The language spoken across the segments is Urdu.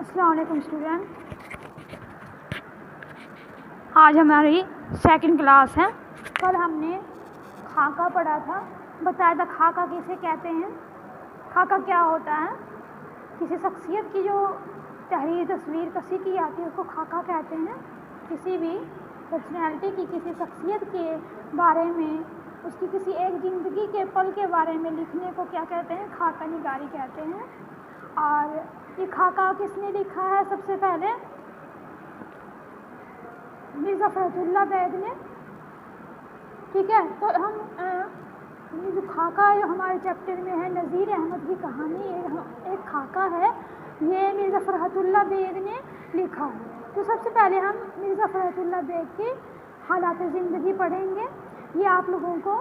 السلام علیکم اسٹوڈنٹ، آج ہماری سیکنڈ کلاس ہے۔ کل ہم نے خاکہ پڑھا تھا، بتایا تھا خاکہ کسے کہتے ہیں، خاکہ کیا ہوتا ہے۔ کسی شخصیت کی جو تحریر تصویر کسی کی آتی ہے اس کو خاکہ کہتے ہیں۔ کسی بھی پرسنالٹی کی کسی شخصیت کے بارے میں، اس کی کسی ایک زندگی کے پل کے بارے میں لکھنے کو کیا کہتے ہیں، خاکہ نگاری کہتے ہیں۔ اور یہ خاکہ کس نے لکھا ہے؟ سب سے پہلے مرزا فرحت اللہ بیگ نے، ٹھیک ہے۔ تو ہم یہ جو خاکہ جو ہمارے چیپٹر میں ہے، نذیر احمد کی کہانی ایک خاکہ ہے، یہ مرزا فرحت اللہ بیگ نے لکھا ہے۔ تو سب سے پہلے ہم مرزا فرحت اللہ بیگ کی حالات زندگی پڑھیں گے۔ یہ آپ لوگوں کو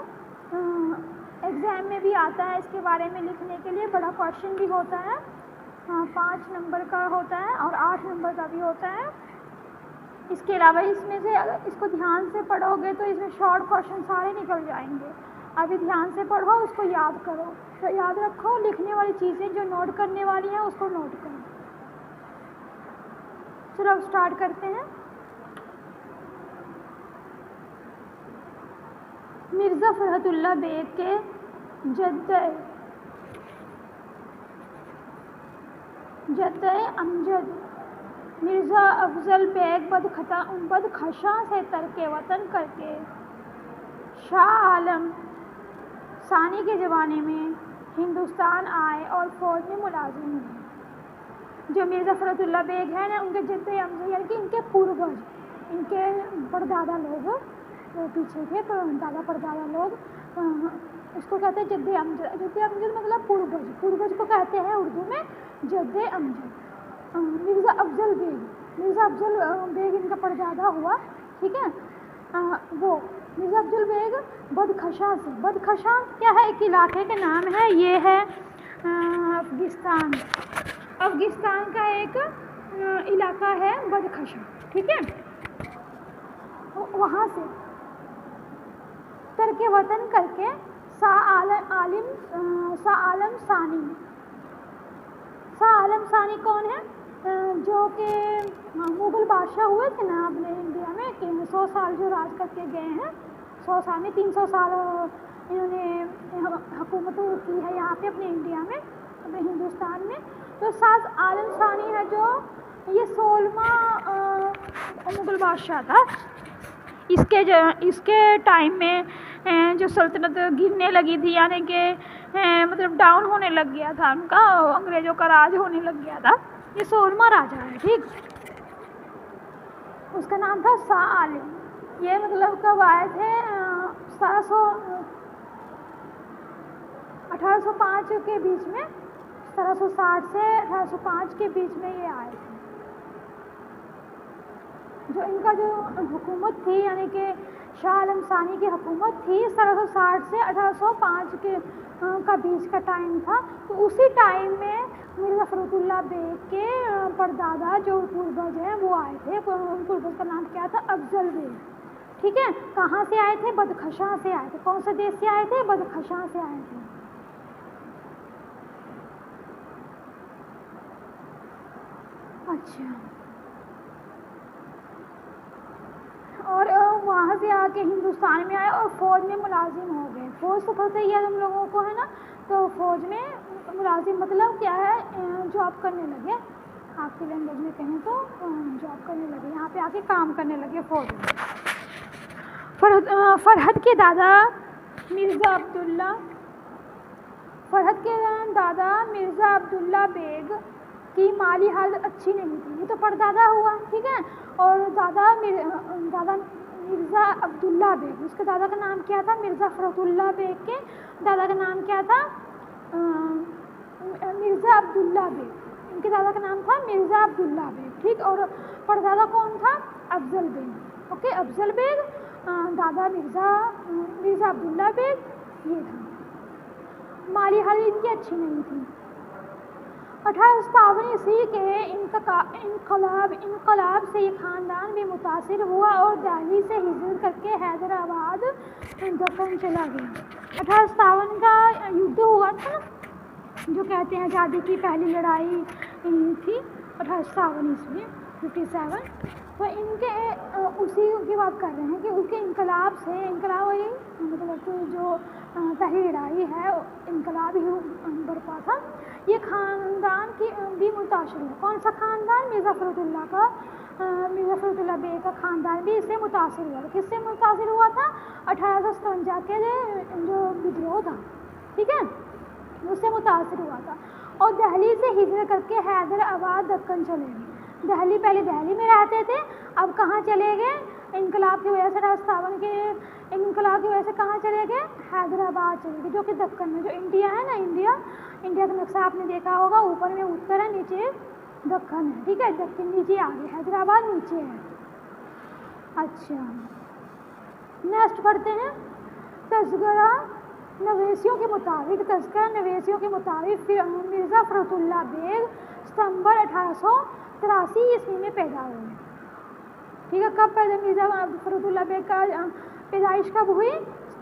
ایگزام میں بھی آتا ہے، اس کے بارے میں لکھنے کے لیے بڑا کوشچن بھی ہوتا ہے، 5 نمبر کا ہوتا ہے اور 8 نمبر کا بھی ہوتا ہے۔ اس کے علاوہ اس میں سے اگر اس کو دھیان سے پڑھو گے تو اس میں شارٹ کوشچن سارے نکل جائیں گے۔ ابھی دھیان سے پڑھو، اس کو یاد کرو، تو یاد رکھو لکھنے والی چیزیں جو نوٹ کرنے والی ہیں اس کو نوٹ کرو۔ چلو اب اسٹارٹ کرتے ہیں۔ مرزا فرحت اللہ بیگ کے جد امجد مرزا افضل بیگ بدخشاں سے ترک وطن کر کے شاہ عالم ثانی کے زمانے میں ہندوستان آئے اور فوج میں ملازم ہوئے۔ جو مرزا فرحت اللہ بیگ ہیں نا، ان کے جد امجد یعنی کہ ان کے پوروج، ان کے پردادا لوگ پیچھے کے دادا پردادا لوگ، اس کو کہتے ہیں جد امجد۔ جد امجد مطلب پوروج، پوروج کو کہتے ہیں اردو میں جد امجد۔ مرزا افضل بیگ ان کا پردادا ہوا، ٹھیک ہے۔ وہ مرزا افضل بیگ بدخشاں سے، بدخشاں کیا ہے؟ ایک علاقے کا نام ہے، یہ ہے افغانستان کا ایک علاقہ ہے بدخشاں، ٹھیک ہے۔ وہاں سے ترک وطن کر کے شاہ عالم ثانی کون ہے؟ جو کہ مغل بادشاہ ہوئے تھے نا اپنے انڈیا میں، کہ 100 سال جو راج کر کے گئے ہیں، 100 سال میں 300 سال انہوں نے حکومت کی ہے یہاں پہ اپنے انڈیا میں، اپنے ہندوستان میں۔ تو شاہ عالم ثانی ہے جو یہ 16واں مغل بادشاہ تھا۔ اس کے ٹائم میں جو سلطنت گرنے لگی تھی، یعنی کہ مطلب ڈاؤن ہونے لگ گیا تھا ان کا، انگریزوں کا راج ہونے لگ گیا تھا۔ یہ 16واں راجا ہے، ٹھیک۔ اس کا نام تھا شاہ عالم۔ یہ مطلب کب آئے تھے؟ 1805 کے بیچ میں، 1760 سے 1805 کے بیچ میں یہ آئے تھے۔ جو ان کا جو حکومت تھی، یعنی کہ شاہ عالم ثانی کی حکومت تھی 1760 سے 1805 کا بیچ کا ٹائم تھا۔ تو اسی ٹائم میں مرزا فرحت اللہ بیگ کے پردادا جو پوروج ہیں وہ آئے تھے۔ پوروج کا نام کیا تھا؟ افضل بیگ، ٹھیک ہے۔ کہاں سے آئے تھے؟ بدخشاں سے آئے تھے۔ کون سے دیش سے آئے تھے؟ بدخشاں سے آئے تھے۔ اچھا، اور وہاں سے آ کے ہندوستان میں آئے اور فوج میں ملازم ہو گئے۔ فوج تو پتہ ہی ہے تم لوگوں کو، ہے نا۔ تو فوج میں ملازم مطلب کیا ہے؟ جاب کرنے لگے، آپ کی لینگویج میں کہیں تو جاب کرنے لگے، یہاں پہ آ کے کام کرنے لگے فوج میں۔ فرحت کے دادا مرزا عبداللہ بیگ کی مالی حالت اچھی نہیں تھی۔ یہ تو پردادا ہوا، ٹھیک ہے۔ اور دادا مرزا عبداللہ بیگ، اس کے دادا کا نام کیا تھا؟ مرزا فرحت اللہ بیگ کے دادا کا نام کیا تھا؟ مرزا عبداللہ بیگ۔ ان کے دادا کا نام تھا مرزا عبداللہ بیگ، ٹھیک۔ اور پردادا کون تھا؟ افضل بیگ، اوکے۔ افضل بیگ، دادا مرزا عبداللہ بیگ، یہ تھا۔ مالی حالت ان کی اچھی نہیں تھی۔ 1857 عیسوی کے انقلاب سے یہ خاندان بھی متاثر ہوا اور دہلی سے ہجرت کر کے حیدرآباد دکن چلا گیا۔ 1857 کا یدھ ہوا تھا، جو کہتے ہیں آزادی کی پہلی لڑائی تھی، 1857 57। تو ان کے اسی کی بات کر رہے ہیں کہ اس کے انقلاب سے، انقلاب وہی مطلب کہ جو پہلی لڑائی ہے انقلاب ہی برپا تھا، یہ خاندان کی بھی متاثر ہے۔ کون سا خاندان؟ مرزا فرود اللہ کا، مرزا فرود اللہ بیگ کا خاندان بھی اس سے متاثر ہوا۔ کس سے متاثر ہوا تھا؟ 1857 کے جو بدروہ تھا، ٹھیک ہے، اس سے متاثر ہوا تھا، اور دہلی سے ہجرت کر کے حیدرآباد دکن چلے گئے۔ دہلی، پہلے دہلی میں رہتے تھے، اب کہاں چلے گئے؟ انقلاب کی وجہ سے 1857 کے انقلاب کی وجہ سے کہاں چلے گئے؟ حیدرآباد چلے گئے، جو کہ دکن میں، جو انڈیا ہے نا، انڈیا کا نقشہ آپ نے دیکھا ہوگا، اوپر میں اتر ہے، نیچے دکن ہے، ٹھیک ہے، دکن نیچے آگے، حیدرآباد نیچے ہے۔ اچھا، نیکسٹ پڑھتے ہیں تذکرہ نویسیوں کے مطابق مرزا فرود اللہ بیگ ستمبر 1883 عیسوی میں پیدا ہوئے، ٹھیک ہے۔ کب پیدا مرزا فرود اللہ بیگ کا پیدائش کب ہوئی؟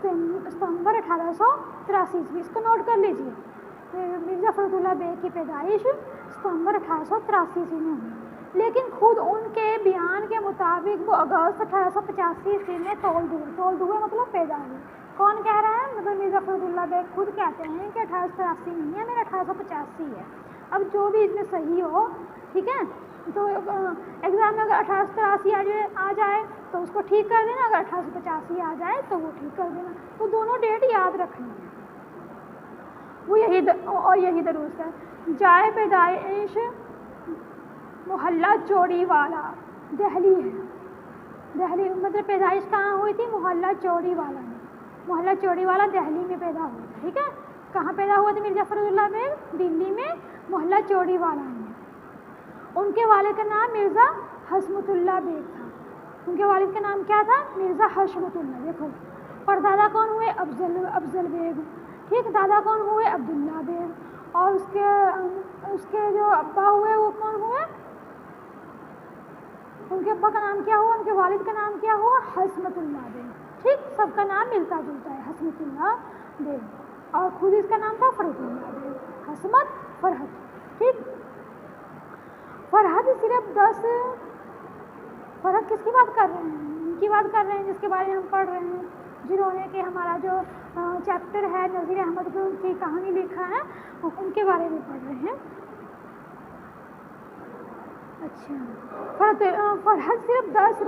ستمبر 1883 عیسوی، اس کو نوٹ کر لیجیے، مرزا فرود اللہ بیگ کی پیدائش ستمبر 1883 عیسوی میں ہوئی، لیکن خود ان کے بیان کے مطابق وہ اگست 1885 عیسوی میں تولد ہوئے مطلب پیدا ہوئے۔ کون کہہ رہا ہے؟ مطلب مرزا فرود اللہ بیگ خود کہتے ہیں کہ 1883 نہیں ہے، میرا 1885 ہے۔ اب جو بھی اس میں صحیح ہو، ٹھیک ہے، تو ایگزام میں اگر 1883 آ جائے تو اس کو ٹھیک کر دینا، اگر 1885 آ جائے تو وہ ٹھیک کر دینا، تو دونوں ڈیٹ یاد رکھنی ہے، وہ یہی درست ہے۔ جائے پیدائش محلہ چوڑی والا، دہلی ہے، دہلی مطلب پیدائش کہاں ہوئی تھی؟ محلہ چوڑی والا میں، محلہ چوڑی والا دہلی میں پیدا ہوا، ٹھیک ہے۔ کہاں پیدا ہوا تھا مرزا فرود اللہ بیگ؟ دلی میں، محلہ چوڑی والا میں۔ ان کے والد کا نام مرزا حشمت اللہ بیگ تھا، ان کے والد کا نام کیا تھا؟ مرزا حشمت اللہ۔ دیکھو، پردادا کون ہوئے؟ افضل بیگ، ٹھیک، دادا کون ہوئے؟ عبداللہ بیگ، اور اس کے جو ابا ہوئے وہ کون ہوئے؟ ان کے ابا کا نام کیا ہوا؟ ان کے والد کا نام کیا ہوا؟ حشمت اللہ بیگ، ٹھیک، سب کا نام ملتا جلتا ہے، حشمت اللہ بیگ، اور خود اس کا نام تھا فرود اللہ بیگ، حشمت، فرحت، ٹھیک۔ فرحت صرف 10، فرحت کس کی بات کر رہے ہیں؟ ان کی بات کر رہے ہیں جس کے بارے میں ہم پڑھ رہے ہیں، جنہوں نے کہ ہمارا جو چیپٹر ہے نذیر احمد کو کی کہانی لکھا ہے، ان کے بارے میں پڑھ رہے ہیں۔ اچھا، فرحت صرف 10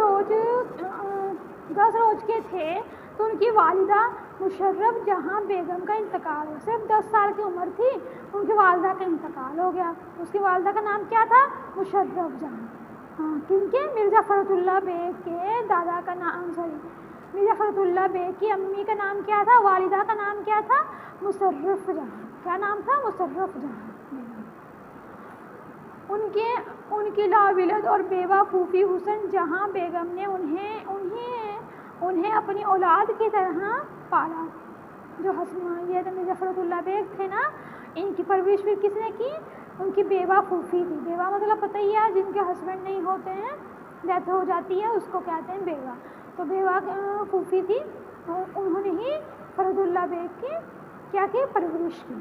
روز کے تھے تو ان کی والدہ مشرف جہاں بیگم کا انتقال ہو، صرف 10 سال کی عمر تھی، ان کی والدہ کا انتقال ہو گیا۔ اس کی والدہ کا نام کیا تھا؟ مشرف جہاں، ہاں، کن کے؟ مرزا فرود اللہ بیگ کے دادا کا نام، مرزا فرود اللہ بیگ کی امی کا نام کیا تھا؟ والدہ کا نام کیا تھا؟ مشرف جہاں، کیا نام تھا؟ مشرف جہاں۔ ان کی لاولد اور بیوہ پھوپھی حسن جہاں بیگم نے انہیں اپنی اولاد کی طرح پالا۔ جو یہ مرزا فرود اللہ بیگ تھے نا، ان کی پرورش بھی کس نے کی؟ ان کی بیوہ پھوپھی تھی، بیوہ مطلب پتہ ہی ہے جن کے ہسبینڈ نہیں ہوتے ہیں، ڈیتھ ہو جاتی ہے، اس کو کہتے ہیں بیوہ، تو بیوہ پھوپھی تھی، انہوں نے ہی فرود اللہ بیگ کی کیا کی؟ پرورش کی۔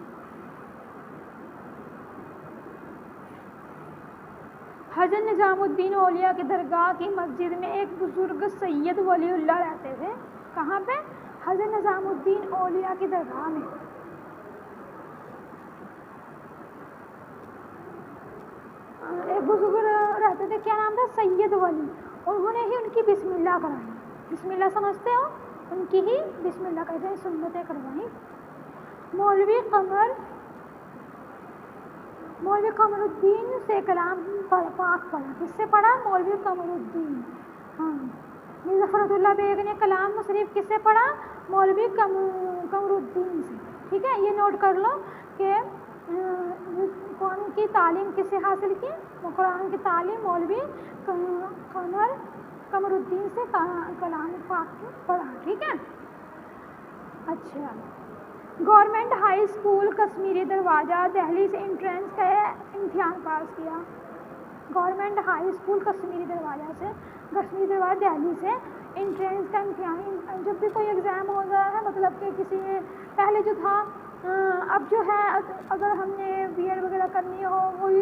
حضرت نظام الدین اولیاء کی درگاہ کی مسجد میں ایک بزرگ سید ولی اللہ رہتے تھے، کہاں پہ؟ حضرت نظام الدین اولیاء کی درگاہ میں، ایک بزرگ رہتے تھے، کیا نام تھا؟ سید ولی، انہوں نے ہی ان کی بسم اللہ کرائی، بسم اللہ سمجھتے ہو؟ ان کی ہی بسم اللہ کہتے ہیں، سنتیں کروائیں۔ مولوی قمر الدین سے کلام پاک پڑھا، کس سے پڑھا؟ مولوی قمر الدین، ہاں، مرزا فرود اللہ بیگ نے کلام شریف کس سے پڑھا؟ مولوی قمر الدین سے، ٹھیک ہے، یہ نوٹ کر لو کہ قرآن کی تعلیم کس سے حاصل کی؟ قرآن کی تعلیم مولوی قمر الدین سے کلام پاک پڑھا، ٹھیک ہے۔ اچھا، گورنمنٹ ہائی اسکول کشمیری دروازہ دہلی سے انٹرنس کا امتحان پاس کیا، گورنمنٹ ہائی اسکول کشمیری دروازہ دہلی سے انٹرنس کا امتحان، جب بھی کوئی ایگزام ہو رہا ہے، مطلب کہ کسی پہلے جو تھا، اب جو ہے اگر ہم نے بی ایڈ وغیرہ کرنی ہو، وہی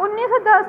1910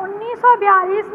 1942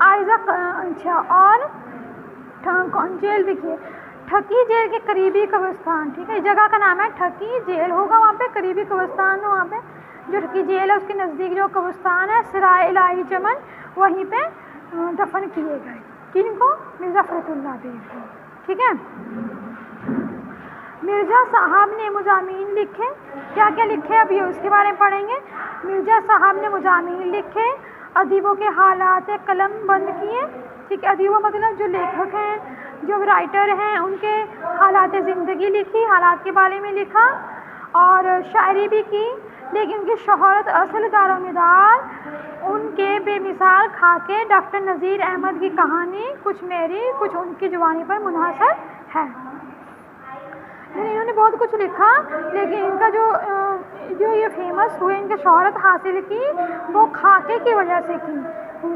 اچھا اور جیل دیکھیے ٹھکی جیل کے قریبی قبرستان، ٹھیک ہے، جگہ کا نام ہے ٹھکی جیل ہوگا، وہاں پہ قریبی قبرستان وہاں پہ جو ٹھکی جیل ہے اس کے نزدیک جو قبرستان ہے سرائے الہی چمن، وہیں پہ دفن کیے گئے، کن کو؟ مرزا فرت اللہ بیگ کو، ٹھیک ہے۔ مرزا صاحب نے مضامین لکھے، کیا کیا لکھے ابھی اس کے بارے میں پڑھیں گے۔ مرزا صاحب نے مضامین لکھے، ادیبوں کے حالات قلم بند کیے، ٹھیک ہے، ادیبوں مطلب جو لیکھک ہیں جو رائٹر ہیں ان کے حالات زندگی لکھی، حالات کے بارے میں لکھا، اور شاعری بھی کی، لیکن ان کی شہرت اصل دار و مدار ان کے بے مثال خاکے ڈاکٹر نذیر احمد کی کہانی کچھ میری کچھ ان کی جوانی پر منحصر ہے۔ انہوں نے بہت کچھ لکھا، لیکن ان کا جو یہ فیمس ہوئے، ان کی شہرت حاصل کی وہ خاکے کی وجہ سے کی،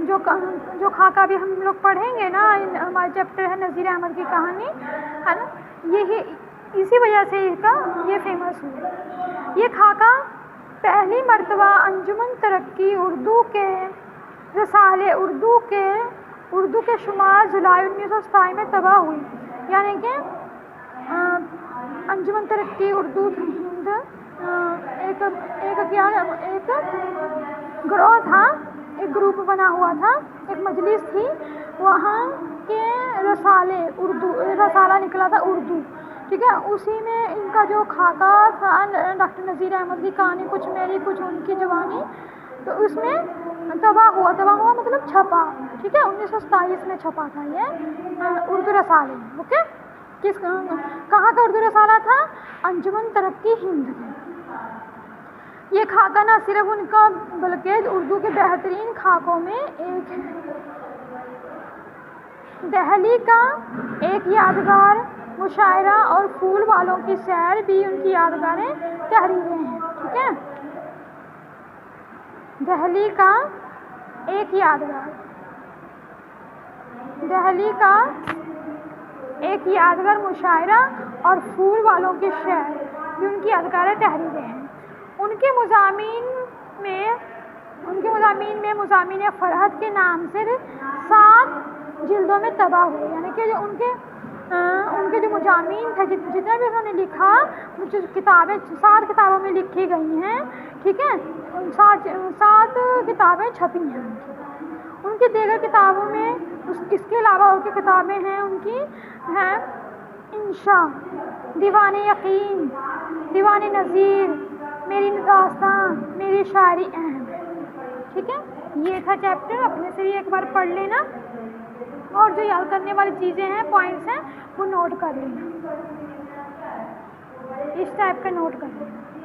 جو خاکہ بھی ہم لوگ پڑھیں گے نا، ہمارا چیپٹر ہے نذیر احمد کی کہانی، ہے نا، یہی اسی وجہ سے یہ فیمس ہوئے۔ یہ خاکہ پہلی مرتبہ انجمن ترقی اردو کے رسالے اردو کے شمار جولائی 1927 میں طبع ہوئی، یعنی کہ انجمن ترقی اردو ہند ایک گروہ تھا، ایک گروپ بنا ہوا تھا، ایک مجلس تھی، وہاں کے رسالہ نکلا تھا اردو، ٹھیک ہے، اسی میں ان کا جو خاکہ تھا ڈاکٹر نذیر احمد کی کہانی کچھ میری کچھ ان کی جوانی، تو اس میں طبع ہوا مطلب چھپا، ٹھیک ہے، 1927 میں چھپا تھا یہ اردو رسالے، اوکے۔ کہاں کا اردو رسالہ تھا؟ انجمن ترقی ہند میں۔ یہ خاکہ نہ صرف ان کا بلکہ اردو کے بہترین خاکوں میں ایک ہے۔ دہلی کا ایک یادگار مشاعرہ اور پھول والوں کی سیر بھی ان کی یادگار تحریریں ہیں، ٹھیک ہے۔ دہلی کا ایک یادگار مشاعرہ اور پھول والوں کی شعر بھی ان کی یادگار تحریریں ہیں۔ ان کے مضامین فرحت کے نام سے 7 جلدوں میں طبع ہوئے، یعنی کہ جو ان کے جو مضامین تھے جتنا بھی انہوں نے لکھا، جو کتابیں 7 کتابوں میں لکھی گئی ہیں، ٹھیک ہے، 7 کتابیں چھپی ہیں ان کی دیگر کتابوں میں۔ اس کے علاوہ اور کی کتابیں ہیں ان کی ہیں انشا، دیوان یقین، دیوان نظیر، میری داستان، میری شاعری اہم ہے، ٹھیک ہے۔ یہ تھا چیپٹر، اپنے سے بھی ایک بار پڑھ لینا، اور جو یاد کرنے والی چیزیں ہیں پوائنٹس ہیں وہ نوٹ کر لینا، اس ٹائپ کا نوٹ کر لینا۔